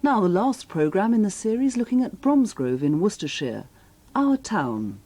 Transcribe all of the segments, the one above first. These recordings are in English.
Now the last programme in the series looking at Bromsgrove in Worcestershire, our town.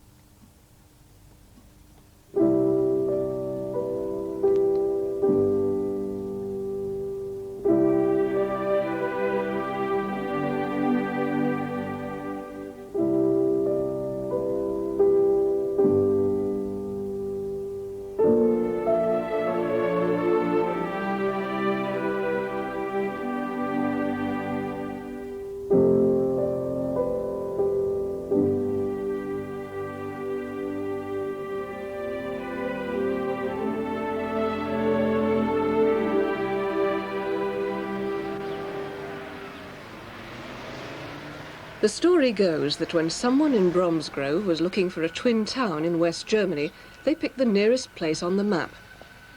The story goes that when someone in Bromsgrove was looking for a twin town in West Germany, they picked the nearest place on the map.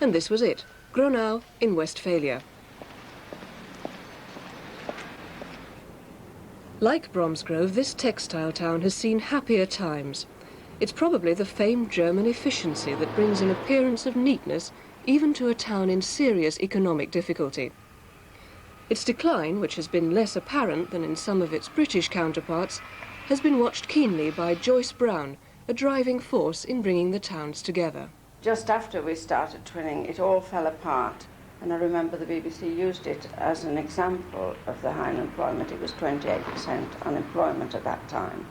And this was it, Gronau in Westphalia. Like Bromsgrove, this textile town has seen happier times. It's probably the famed German efficiency that brings an appearance of neatness even to a town in serious economic difficulty. Its decline, which has been less apparent than in some of its British counterparts, has been watched keenly by Joyce Brown, a driving force in bringing the towns together. Just after we started twinning, it all fell apart, and I remember the BBC used it as an example of the high unemployment. It was 28% unemployment at that time.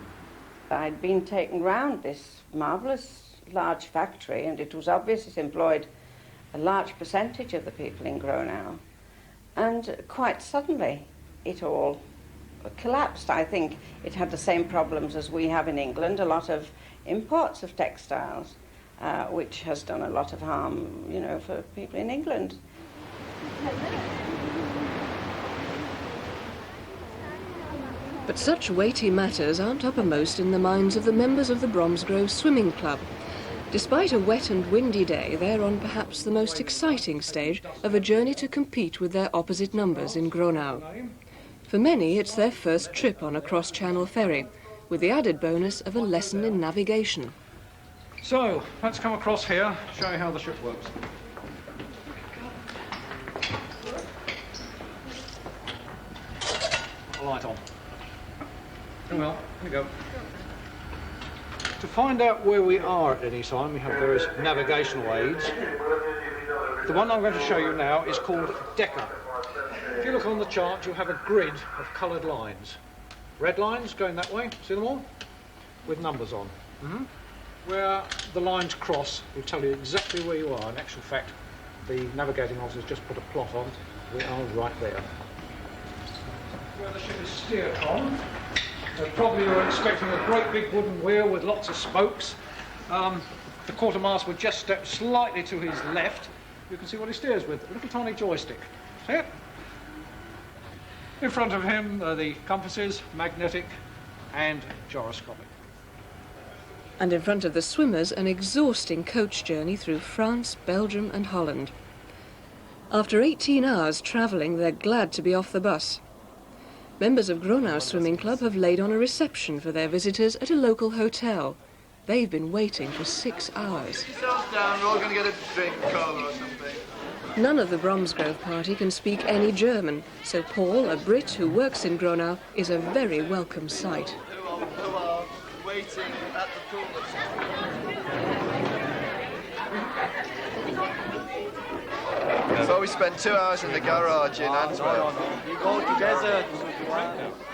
I'd been taken round this marvellous large factory, and it was obvious it employed a large percentage of the people in Gronau. And quite suddenly, it all collapsed. I think it had the same problems as we have in England, a lot of imports of textiles, which has done a lot of harm, you know, for people in England. But such weighty matters aren't uppermost in the minds of the members of the Bromsgrove Swimming Club. Despite a wet and windy day, they're on perhaps the most exciting stage of a journey to compete with their opposite numbers in Gronau. For many, it's their first trip on a cross-channel ferry, with the added bonus of a lesson in navigation. So, let's come across here, show you how the ship works. Put the light on. Very well, here we go. To find out where we are at any time, we have various navigational aids. The one I'm going to show you now is called Decker. If you look on the chart, you'll have a grid of coloured lines. Red lines going that way, see them all? With numbers on. Where the lines cross will tell you exactly where you are. In actual fact, the navigating officer's just put a plot on. We are right there. Where the ship is steered from. Probably you're expecting a great big wooden wheel with lots of spokes. The quartermaster would just step slightly to his left. You can see what he steers with, a little tiny joystick. See it? In front of him, the compasses, magnetic and gyroscopic. And in front of the swimmers, an exhausting coach journey through France, Belgium and Holland. After 18 hours travelling, they're glad to be off the bus. Members of Gronau Swimming Club have laid on a reception for their visitors at a local hotel. They've been waiting for 6 hours. Sit yourselves down, we're all going to get a drink, cola or something. None of the Bromsgrove party can speak any German, so Paul, a Brit who works in Gronau, is a very welcome sight. Who are waiting at the pool. So we spent 2 hours in the garage in Antwerp. We go together.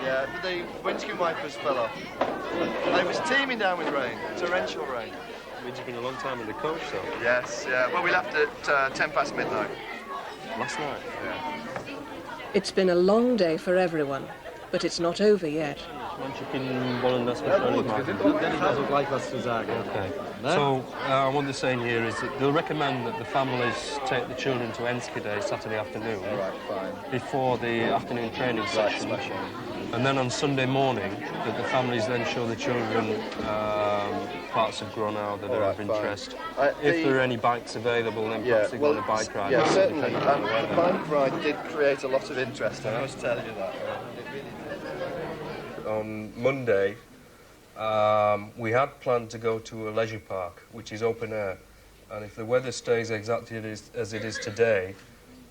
Yeah, but the windscreen wipers fell off. And it was teeming down with rain, torrential rain. It means you've been a long time in the coach, though. Yes, yeah. Well, we left at 10 past midnight. Last night? Yeah. It's been a long day for everyone, but it's not over yet. Okay. So, what they're saying here is that they'll recommend that the families take the children to Enschede Saturday afternoon before the afternoon training session. And then on Sunday morning, that the families then show the children parts of Gronau that are of interest. If there are any bikes available, then perhaps they go on a bike ride. Yeah, certainly. The bike ride did create a lot of interest, I must tell you that. On Monday, we had planned to go to a leisure park, which is open air. And if the weather stays exactly as it is today,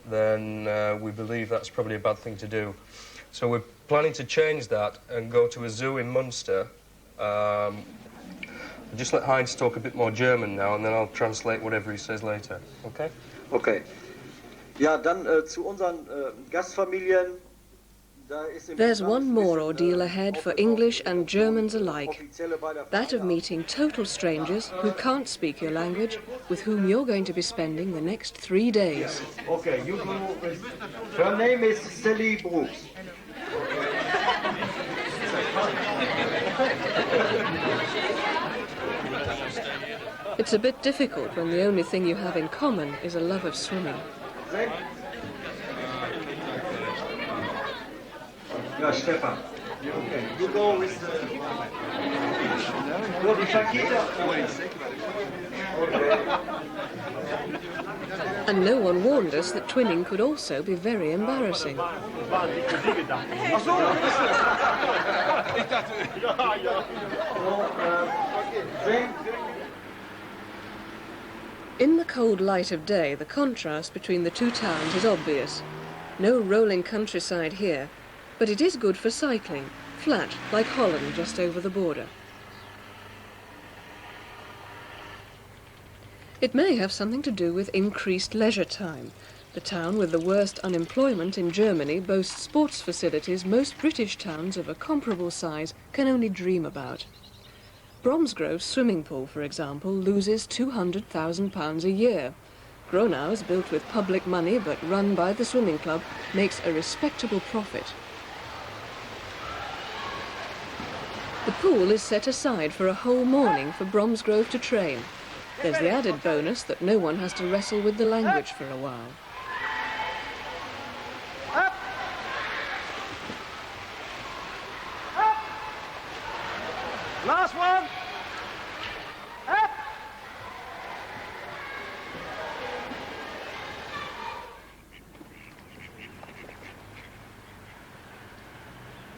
then we believe that's probably a bad thing to do. So we're planning to change that and go to a zoo in Munster. Just let Heinz talk a bit more German now, and then I'll translate whatever he says later. Okay? Okay. Ja, dann zu unseren Gastfamilien. There's one more ordeal ahead for English and Germans alike. That of meeting total strangers who can't speak your language, with whom you're going to be spending the next 3 days. Okay, you go. Her name is Sally Brooks. It's a bit difficult when the only thing you have in common is a love of swimming. Ja, Stefan. Okay, you go with the... Go to Shakira. Okay. And no one warned us that twinning could also be very embarrassing. In the cold light of day, the contrast between the two towns is obvious. No rolling countryside here, but it is good for cycling, flat like Holland just over the border. It may have something to do with increased leisure time. The town with the worst unemployment in Germany boasts sports facilities most British towns of a comparable size can only dream about. Bromsgrove's swimming pool, for example, loses £200,000 a year. Gronau's, built with public money but run by the swimming club, makes a respectable profit. The pool is set aside for a whole morning for Bromsgrove to train. There's the added bonus that no one has to wrestle with the language for a while. Last one. Up.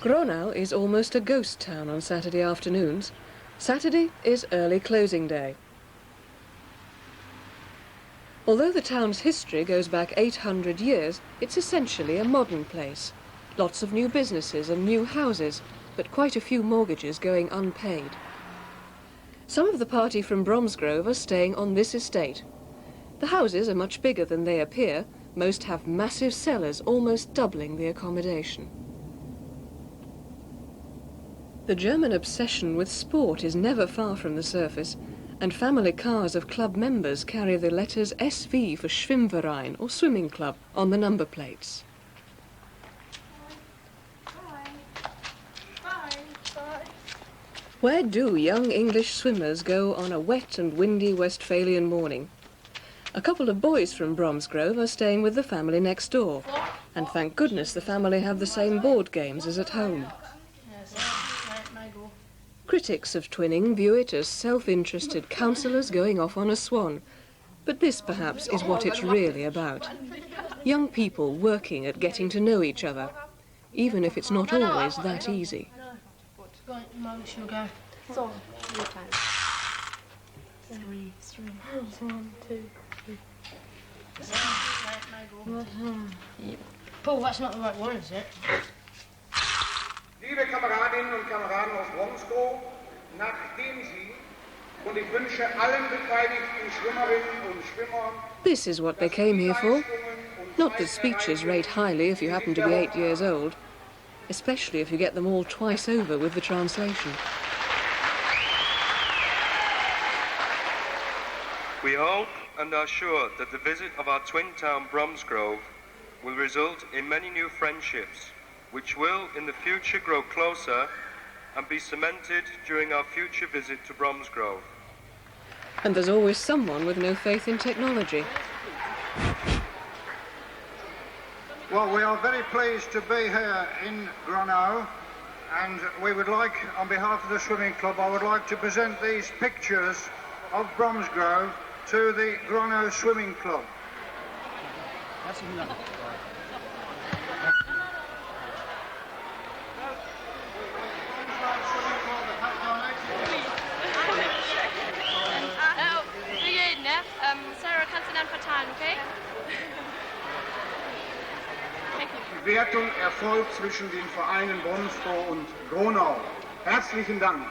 Gronau is almost a ghost town on Saturday afternoons. Saturday is early closing day. Although the town's history goes back 800 years, it's essentially a modern place. Lots of new businesses and new houses, but quite a few mortgages going unpaid. Some of the party from Bromsgrove are staying on this estate. The houses are much bigger than they appear. Most have massive cellars, almost doubling the accommodation. The German obsession with sport is never far from the surface, and family cars of club members carry the letters SV for Schwimmverein or swimming club on the number plates. Where do young English swimmers go on a wet and windy Westphalian morning? A couple of boys from Bromsgrove are staying with the family next door, and thank goodness the family have the same board games as at home. Critics of twinning view it as self-interested counsellors going off on a swan, but this perhaps is what it's really about. Young people working at getting to know each other, even if it's not always that easy. Right, Mum, she'll go. So, 3 times. 3. 1, 2, 3. Paul, that's not the right one, is it? Liebe Kameradinnen und Kameraden aus Bromsgrove, nachdem Sie, und ich wünsche allen beteiligten Schwimmerinnen und Schwimmern... This is what they came here for. Not that speeches rate highly if you happen to be 8 years old, especially if you get them all twice over with the translation. We hope and are sure that the visit of our twin town Bromsgrove will result in many new friendships, which will in the future grow closer and be cemented during our future visit to Bromsgrove. And there's always someone with no faith in technology. Well, we are very pleased to be here in Gronau, and we would like, on behalf of the swimming club, I would like to present these pictures of Bromsgrove to the Gronau Swimming Club. Für jeden, ne? Sarah, kannst du dann verteilen, okay? Wir Rettung erfolgt zwischen den Vereinen Bromsgrove und Gronau. Herzlichen Dank.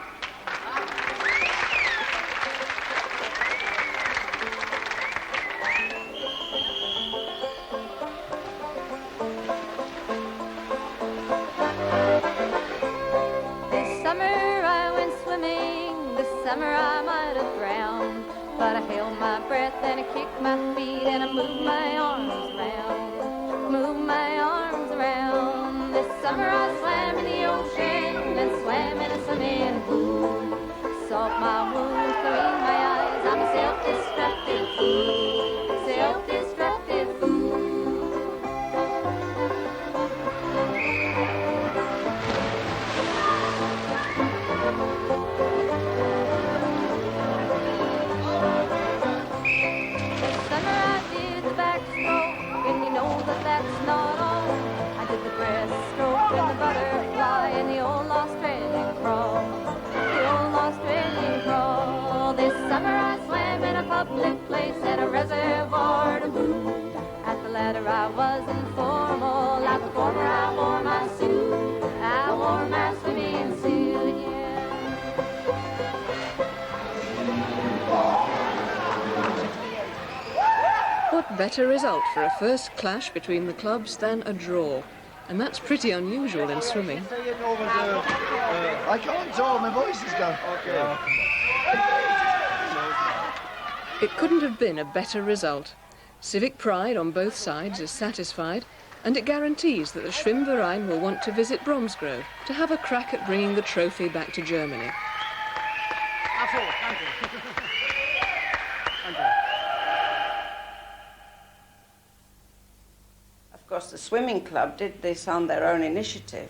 This summer I went swimming, this summer I might have drowned, but I held my breath and I kicked my feet and I moved my arms around, moved my arms around. This summer I swam in the ocean and swam in a swimming pool. Salt my wounds, clean my eyes, I'm a self-destructive fool, self-destructive fool. That's not all. I did the breaststroke and the butterfly and the old Australian crawl. The old Australian crawl. This summer I swam in a public place at a reservoir to boot. At the latter I was informal. At the former I wore my suit. I wore my swimming suit, yeah. What better result for a first clash between the clubs than a draw? And that's pretty unusual in swimming. I can't talk, my voice is gone. It couldn't have been a better result. Civic pride on both sides is satisfied, and it guarantees that the Schwimmverein will want to visit Bromsgrove to have a crack at bringing the trophy back to Germany. Of course, the swimming club did this on their own initiative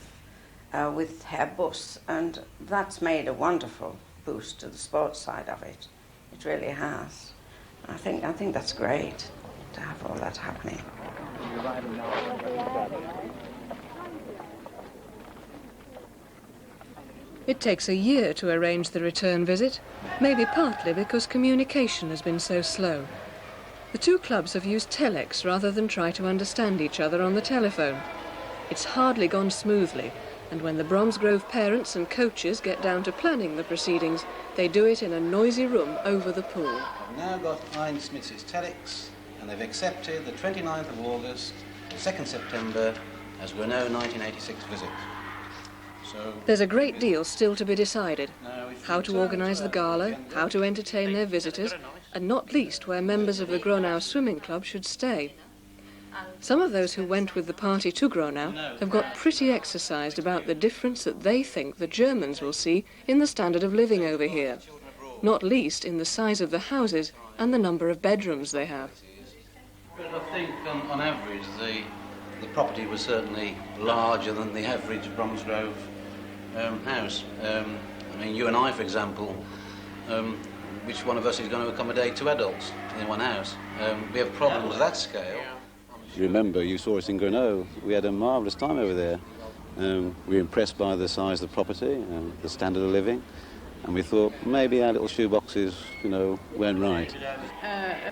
with Herr Bus, and that's made a wonderful boost to the sports side of it. It really has. I think that's great to have all that happening. It takes a year to arrange the return visit, maybe partly because communication has been so slow. The two clubs have used telex rather than try to understand each other on the telephone. It's hardly gone smoothly, and when the Bromsgrove parents and coaches get down to planning the proceedings, they do it in a noisy room over the pool. I've now got Ian Smith's telex, and they've accepted the 29th of August, 2nd September, as Renault 1986 visit. So there's a great deal still to be decided. How to organise the gala, how to entertain their visitors, and not least where members of the Gronau Swimming Club should stay. Some of those who went with the party to Gronau have got pretty exercised about the difference that they think the Germans will see in the standard of living over here, not least in the size of the houses and the number of bedrooms they have. But I think on average the property was certainly larger than the average Bromsgrove house. I mean, you and I, for example, which one of us is going to accommodate two adults in one house? We have problems of that scale. You remember, you saw us in Gronau. We had a marvellous time over there. We were impressed by the size of the property, the standard of living, and we thought maybe our little shoeboxes, weren't right.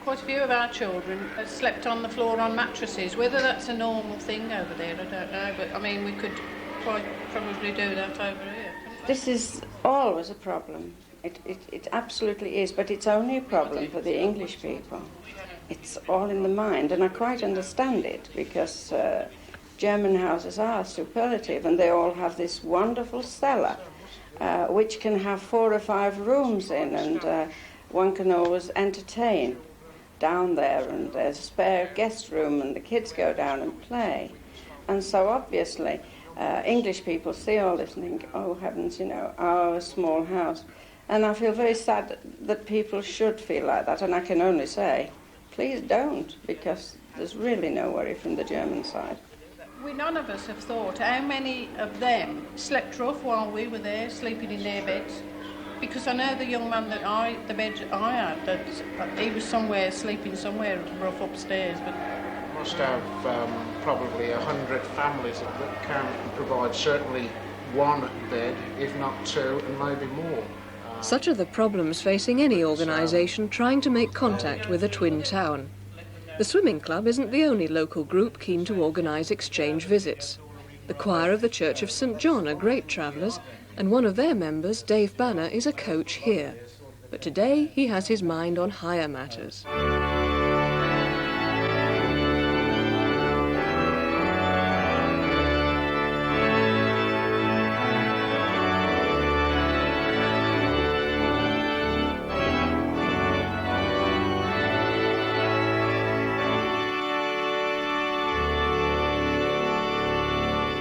Quite a few of our children have slept on the floor on mattresses. Whether that's a normal thing over there, I don't know, but I mean, we could quite probably do that over here. This is always a problem. It absolutely is, but it's only a problem for the English people. It's all in the mind, and I quite understand it, because German houses are superlative, and they all have this wonderful cellar, which can have 4 or 5 rooms in, and one can always entertain down there, and there's a spare guest room, and the kids go down and play. And so obviously, English people see all this and think, oh heavens, our small house. And I feel very sad that people should feel like that, and I can only say, please don't, because there's really no worry from the German side. None of us have thought how many of them slept rough while we were there, sleeping in their beds. Because I know the young man the bed I had, that he was sleeping somewhere rough upstairs. But must have probably 100 families that can provide certainly one bed, if not 2, and maybe more. Such are the problems facing any organisation trying to make contact with a twin town. The swimming club isn't the only local group keen to organise exchange visits. The choir of the Church of St John are great travellers, and one of their members, Dave Banner, is a coach here. But today he has his mind on higher matters.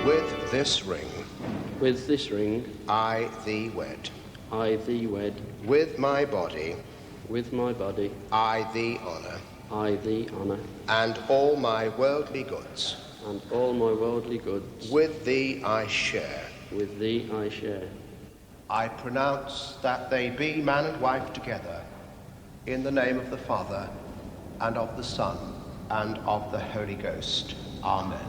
With this ring. With this ring. I thee wed. I thee wed. With my body. With my body. I thee honour. I thee honour. And all my worldly goods. And all my worldly goods. With thee I share. With thee I share. I pronounce that they be man and wife together, in the name of the Father, and of the Son, and of the Holy Ghost. Amen.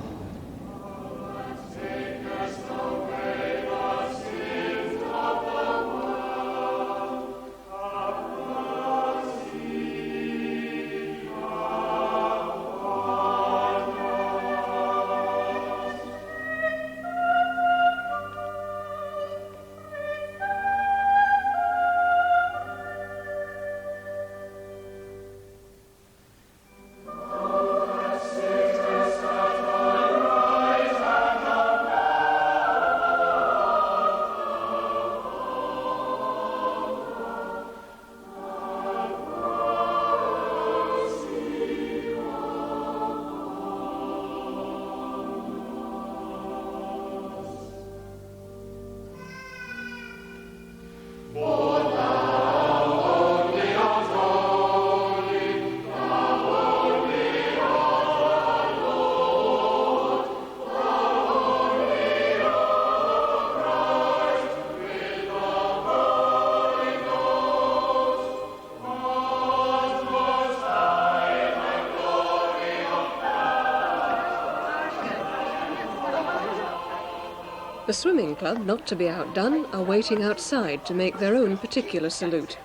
The swimming club, not to be outdone, are waiting outside to make their own particular salute.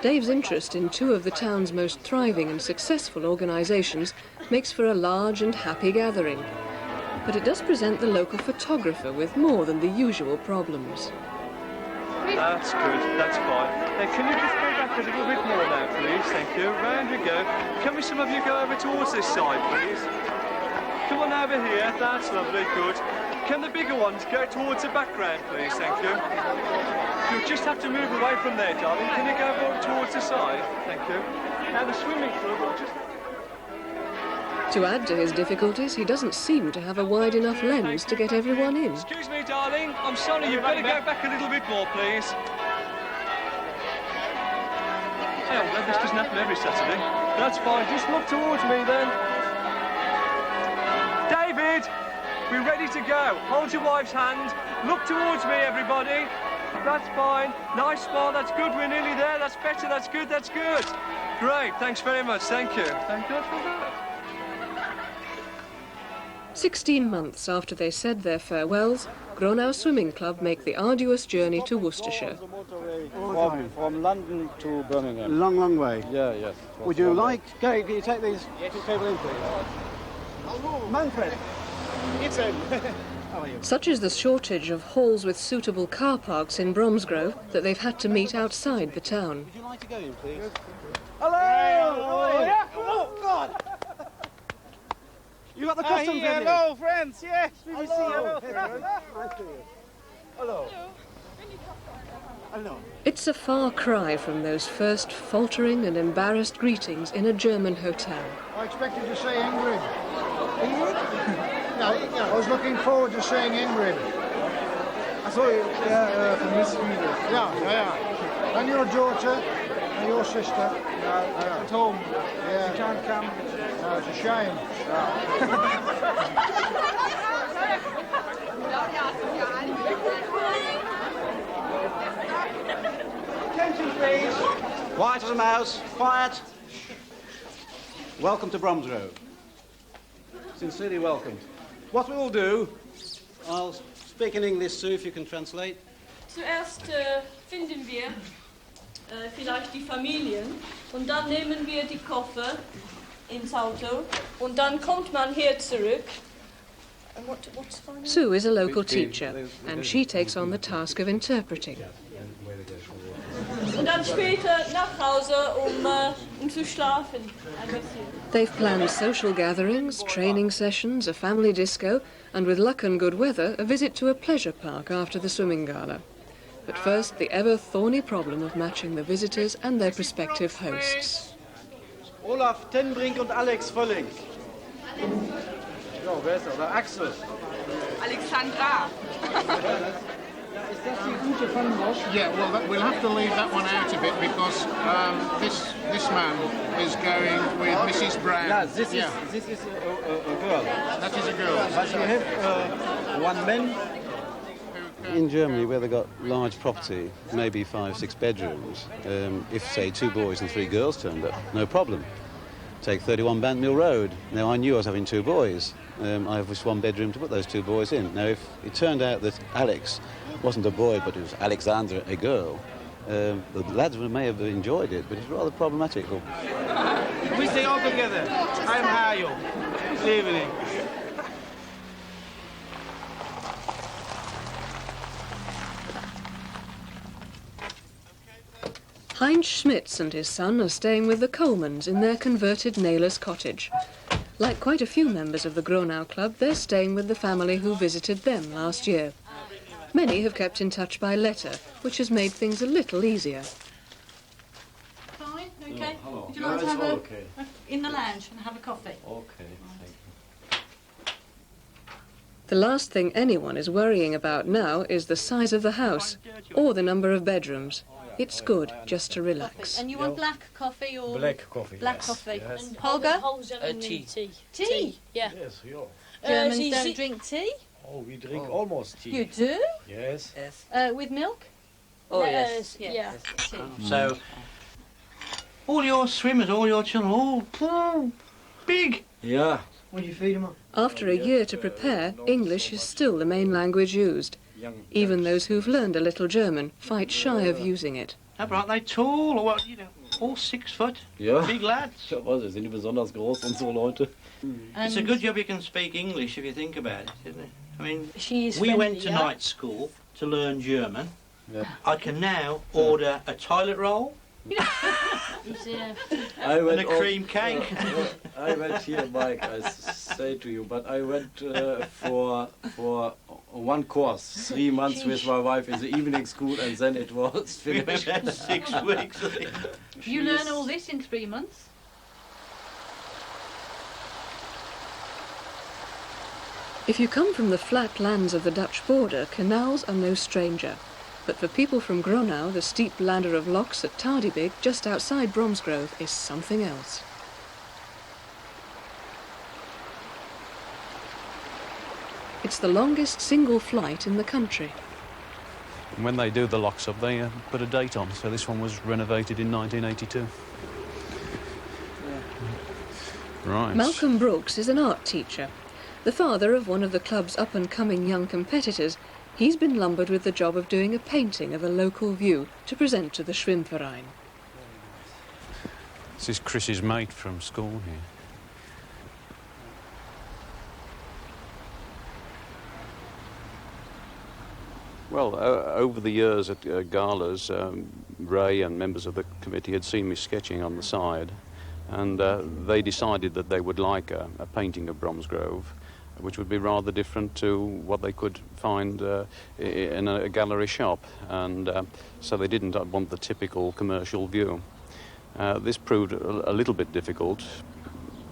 Dave's interest in two of the town's most thriving and successful organisations makes for a large and happy gathering. But it does present the local photographer with more than the usual problems. That's good, that's fine. Can you just go back a little bit more now, please? Thank you. Round you go. Can we, some of you, go over towards this side, please? Come on over here. That's lovely, good. Can the bigger ones go towards the background, please? Thank you. You'll just have to move away from there, darling. Can you go more towards the side? Thank you. Now the swimming club will just... To add to his difficulties, he doesn't seem to have a wide enough lens to get everyone in. Excuse me, darling. I'm sorry, you've got to go back a little bit more, please. Hey, I'm glad this doesn't happen every Saturday. That's fine. Just look towards me, then. David! We're ready to go. Hold your wife's hand. Look towards me, everybody. That's fine. Nice smile. That's good. We're nearly there. That's better. That's good. That's good. Great. Thanks very much. Thank you. Thank God for that. 16 months after they said their farewells, Gronau Swimming Club make the arduous journey to Worcestershire. From London to Birmingham. Long, long way. Yeah, yes. Would you like, Gary, can you take these people in, please? Manfred. It's him. How are you? Such is the shortage of halls with suitable car parks in Bromsgrove that they've had to meet outside the town. Would you like to go in, please? Hello! Yeah. Oh, God! You got the customs in here? Hello, friends. Yes, BBC. Hello. Hello, friends. Nice to see you. Hello. Hello. It's a far cry from those first faltering and embarrassed greetings in a German hotel. I expected to say Ingrid. Yeah, I was looking forward to saying Ingrid. I saw you from this video. Yeah. And your daughter and your sister. At home. Yeah. You can't come. No, it's a shame. Attention, please. Quiet as a mouse. Quiet. Welcome to Bromsgrove. Sincerely welcome. What we will do, I'll speak in English, Sue, if you can translate. Zuerst finden wir vielleicht die Familien und dann nehmen wir die Koffer ins Auto und dann kommt man hier zurück And what's final? Sue is a local teacher, and she takes on the task of interpreting. Und dann später nach Hause, zu schlafen. Ein bisschen. They've planned social gatherings, training sessions, a family disco, and with luck and good weather, a visit to a pleasure park after the swimming gala. But first, the ever-thorny problem of matching the visitors and their prospective hosts. Olaf Tenbrink und Alex Völling. Ja, wer ist das? Oder Axel? Alexandra. Yeah, well, we'll have to leave that one out a bit because this man is going with Mrs. Brown. Yeah, this is a girl. That is a girl. But we have one man. In Germany, where they've got large property, maybe 5-6 bedrooms, if, say, 2 boys and 3 girls turned up, no problem. Take 31 Bantmill Road. Now, I knew I was having 2 boys. I have just 1 bedroom to put those 2 boys in. Now, if it turned out that Alex wasn't a boy, but it was Alexandra, a girl, the lads may have enjoyed it, but it's rather problematical. We stay all together. I'm Hayo. Good evening. Heinz Schmitz and his son are staying with the Colemans in their converted Naylor's cottage. Like quite a few members of the Gronau Club, they're staying with the family who visited them last year. Many have kept in touch by letter, which has made things a little easier. Fine, okay. Hello. Would you like to have in the lounge and have a coffee? Okay, The last thing anyone is worrying about now is the size of the house, or the number of bedrooms. It's good just to relax. And you want black coffee or...? Black coffee, Black yes, coffee. yes. And Holger? Tea. Tea? Yeah. Yes, yeah. Germans don't drink tea? Oh, we drink almost tea. You do? Yes. With milk? Oh, yes. Yeah. Tea. So, all your swimmers, all your children, all big. Yeah. What do you feed them on? After a year to prepare, English is still the main language used. Even those who've learned a little German fight shy of using it. How aren't they tall or what? You know, all 6 foot. Ja. Big lads. Ja, was, sind die besonders groß, unsere Leute? It's a good job you can speak English if you think about it, isn't it? I mean, She's we friendly, went to yeah? night school to learn German. Yeah. I can now order a toilet roll I went and a cream cake. I went here, Mike, I say to you, but I went for 1 course, 3 months with my wife in the evening school, and then it was finished. 6 weeks. You learn all this in 3 months? If you come from the flat lands of the Dutch border, canals are no stranger. But for people from Gronau, the steep ladder of locks at Tardebigge, just outside Bromsgrove, is something else. It's the longest single flight in the country. When they do the locks up, they put a date on, so this one was renovated in 1982. Right. Malcolm Brooks is an art teacher. The father of one of the club's up-and-coming young competitors, he's been lumbered with the job of doing a painting of a local view to present to the Schwimmverein. This is Chris's mate from school here. Well, over the years at galas, Ray and members of the committee had seen me sketching on the side, and they decided that they would like a painting of Bromsgrove, which would be rather different to what they could find in a gallery shop, and so they didn't want the typical commercial view. This proved a little bit difficult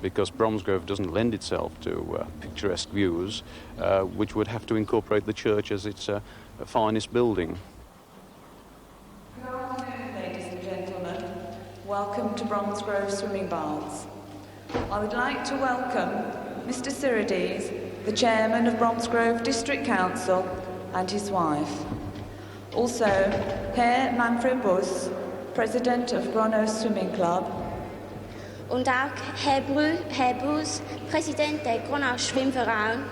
because Bromsgrove doesn't lend itself to picturesque views, which would have to incorporate the church as its finest building. Good afternoon, ladies and gentlemen. Welcome to Bromsgrove Swimming Baths. I would like to welcome Mr. Sirides, the chairman of Bromsgrove District Council, and his wife. Also, Herr Manfred Bus, president of Gronau Swimming Club. Und auch Herr Bus, Präsident der Gronau Schwimmverein,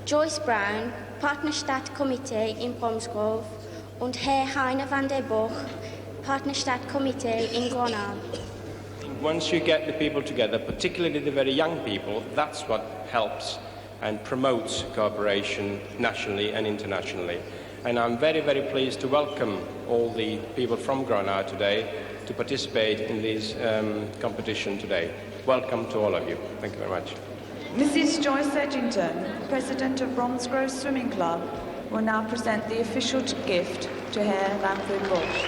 Joyce Brown, Partnerstadtkomitee in Bromsgrove und Herr Heiner van der Boch, Partnerstadtkomitee in Gronau. Once you get the people together, particularly the very young people, that's what helps and promotes cooperation nationally and internationally. And I'm very, very pleased to welcome all the people from Gronau today to participate in this competition today. Welcome to all of you. Thank you very much. Mrs. Joyce Edgington, President of Bromsgrove Swimming Club, will now present the official gift to Herr Manfred Busch.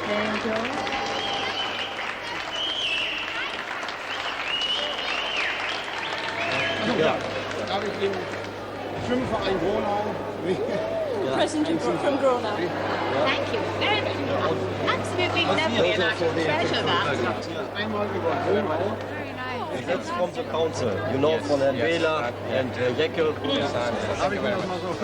There you go. Ja, darf ich den Schwimmverein Gronau? Present from Gronau. Thank you very much. Absolutely lovely, and I treasure that. Einmal über Gronau. That's from the council, you know, von Herrn Wähler and Herr Jeckel. Darf ich mir das mal so...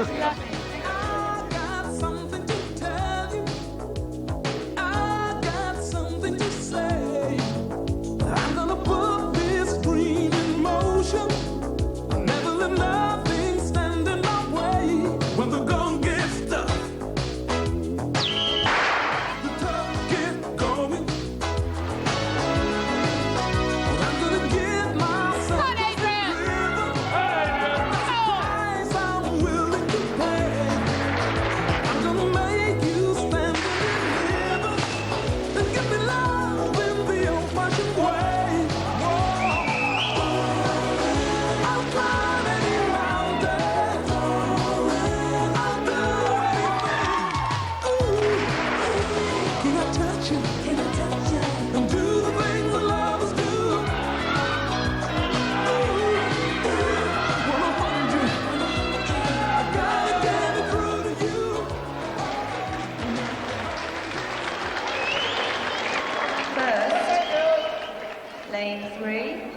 Lane 3.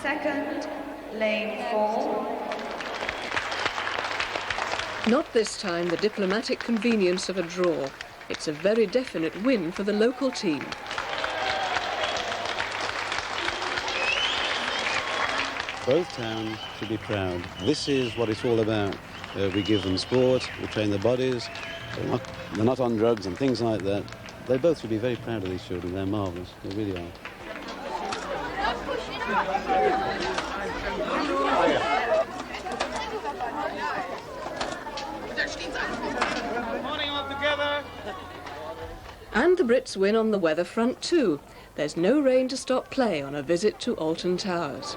Second, lane 4. Not this time the diplomatic convenience of a draw. It's a very definite win for the local team. Both towns should be proud. This is what it's all about. We give them sport, we train their bodies, they're not on drugs and things like that. They both should be very proud of these children. They're marvellous. They really are. Morning all together. And the Brits win on the weather front too. There's no rain to stop play on a visit to Alton Towers.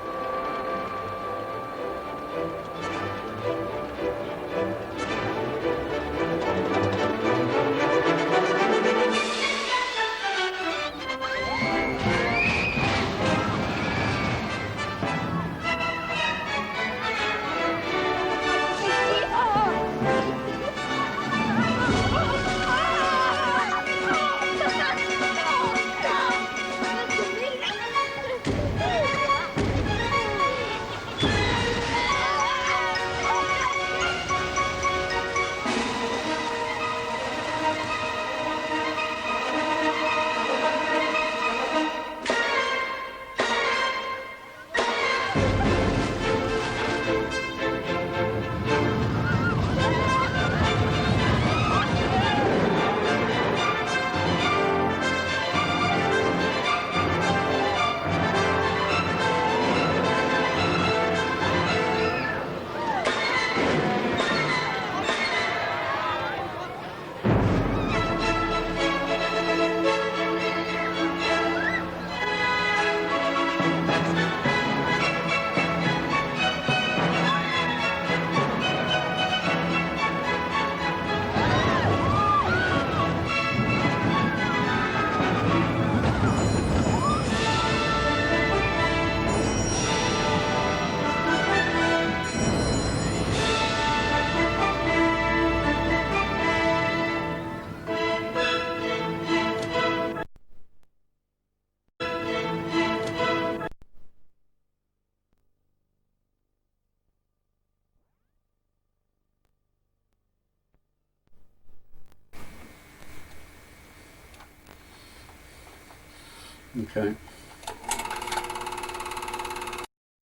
Okay.